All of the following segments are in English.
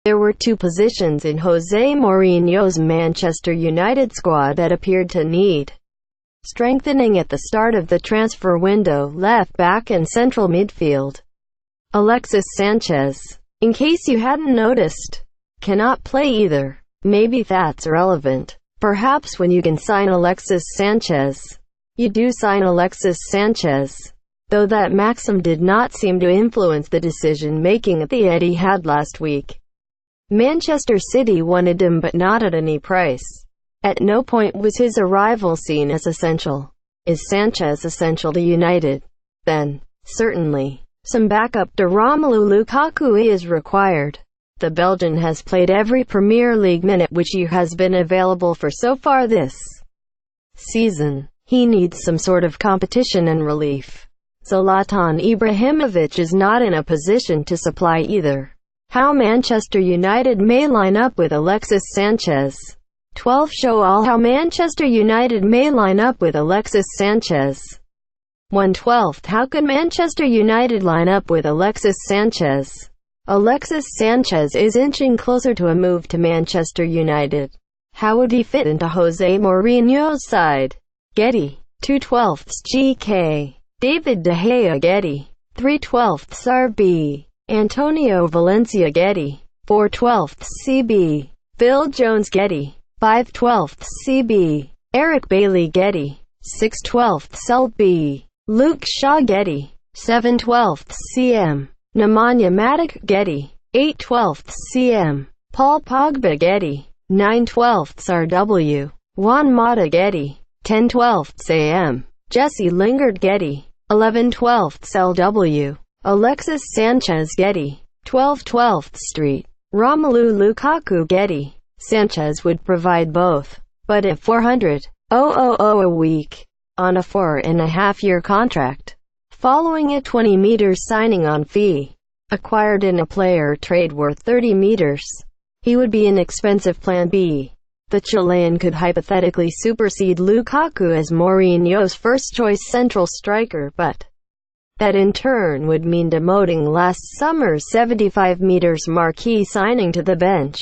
There were two positions in Jose Mourinho's Manchester United squad that appeared to need strengthening at the start of the transfer window: left back and central midfield. Alexis Sanchez, in case you hadn't noticed, cannot play either. Maybe that's irrelevant. Perhaps when you can sign Alexis Sanchez, you do sign Alexis Sanchez. Though that maxim did not seem to influence the decision-making at the Etihad last week. Manchester City wanted him, but not at any price. At no point was his arrival seen as essential. Is Sanchez essential to United? Then, certainly, some backup to Romelu Lukaku is required. The Belgian has played every Premier League minute which he has been available for so far this season. He needs some sort of competition and relief. Zlatan Ibrahimovic is not in a position to supply either. How Manchester United may line up with Alexis Sanchez. 12 Show all how Manchester United may line up with Alexis Sanchez. 1/12 How could Manchester United line up with Alexis Sanchez? Alexis Sanchez is inching closer to a move to Manchester United. How would he fit into Jose Mourinho's side? Getty. 2/12 GK. David De Gea. Getty. 3/12 RB. Antonio Valencia. Getty. 4/12 CB. Phil Jones. Getty. 5/12 CB. Eric Bailly. Getty. 6/12 LB. Luke Shaw. Getty. 7/12 CM. Nemanja Matic. Getty. 8/12 CM. Paul Pogba. Getty. 9/12 RW. Juan Mata. Getty. 10/12 AM. Jesse Lingard. Getty. 11/12 LW. Alexis Sanchez. Getty. 12/12 Street. Romelu Lukaku. Getty. Sanchez would provide both, but at $400,000 a week, on a 4.5-year contract, following a 20 meters signing on fee, acquired in a player trade worth 30 meters, he would be an expensive plan B. The Chilean could hypothetically supersede Lukaku as Mourinho's first-choice central striker, but that in turn would mean demoting last summer's 75 meters marquee signing to the bench.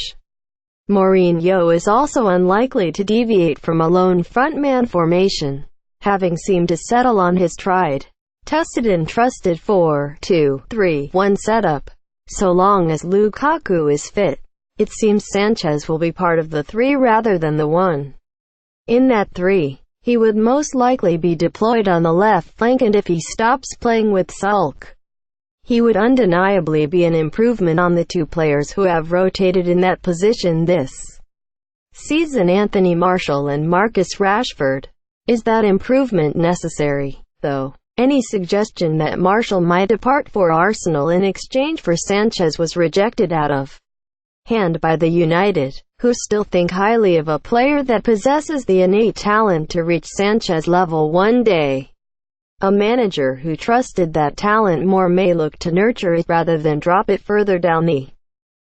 Mourinho is also unlikely to deviate from a lone frontman formation, having seemed to settle on his tried, tested and trusted 4-2-3-1 setup. So long as Lukaku is fit, it seems Sanchez will be part of the three rather than the one. In that three, he would most likely be deployed on the left flank, and if he stops playing with Sulk, he would undeniably be an improvement on the two players who have rotated in that position this season, Anthony Martial and Marcus Rashford. Is that improvement necessary, though? Any suggestion that Martial might depart for Arsenal in exchange for Sanchez was rejected out of hand by the United, who still think highly of a player that possesses the innate talent to reach Sanchez level one day. A manager who trusted that talent more may look to nurture it rather than drop it further down the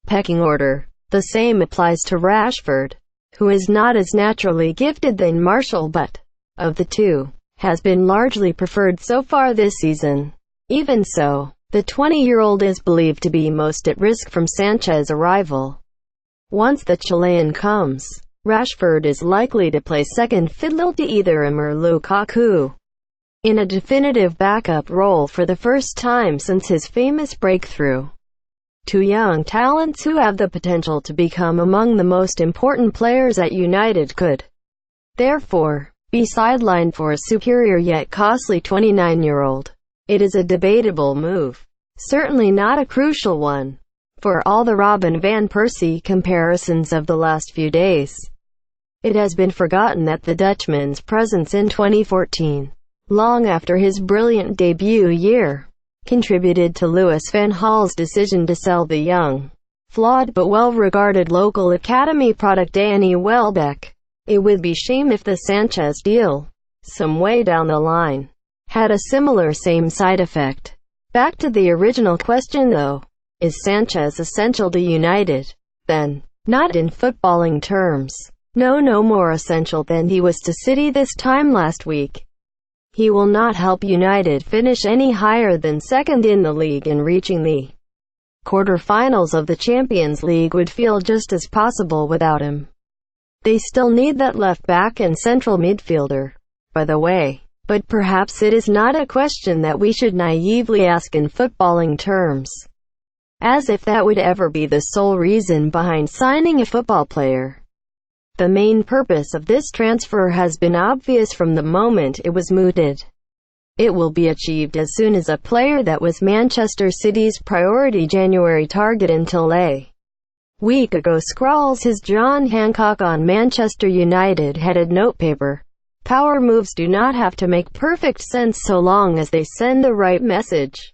pecking order. The same applies to Rashford, who is not as naturally gifted than Martial, but, of the two, has been largely preferred so far this season. Even so, the 20-year-old is believed to be most at risk from Sanchez's arrival. Once the Chilean comes, Rashford is likely to play second fiddle to either him or Lukaku, in a definitive backup role for the first time since his famous breakthrough. Two young talents who have the potential to become among the most important players at United could, therefore, be sidelined for a superior yet costly 29-year-old. It is a debatable move, certainly not a crucial one. For all the Robin van Persie comparisons of the last few days, it has been forgotten that the Dutchman's presence in 2014, long after his brilliant debut year, contributed to Louis van Gaal's decision to sell the young, flawed but well-regarded local academy product Danny Welbeck. It would be shame if the Sanchez deal, some way down the line, had a similar same side effect. Back to the original question though, is Sanchez essential to United? Then, not in footballing terms. No more essential than he was to City this time last week. He will not help United finish any higher than second in the league, and reaching the quarter-finals of the Champions League would feel just as possible without him. They still need that left-back and central midfielder, by the way. But perhaps it is not a question that we should naively ask in footballing terms, as if that would ever be the sole reason behind signing a football player. The main purpose of this transfer has been obvious from the moment it was mooted. It will be achieved as soon as a player that was Manchester City's priority January target until a week ago scrawls his John Hancock on Manchester United headed notepaper. Power moves do not have to make perfect sense so long as they send the right message.